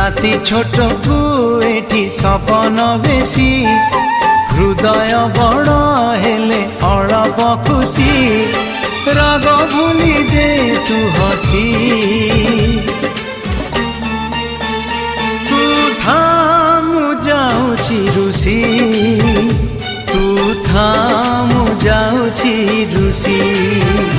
राति छोट को एठी सपन बेसी हृदय बड़ हेले अळप खुशी राग भूली दे तू हसी तू थामु जाउछि रुसी तू थामु जाउछि रुसी।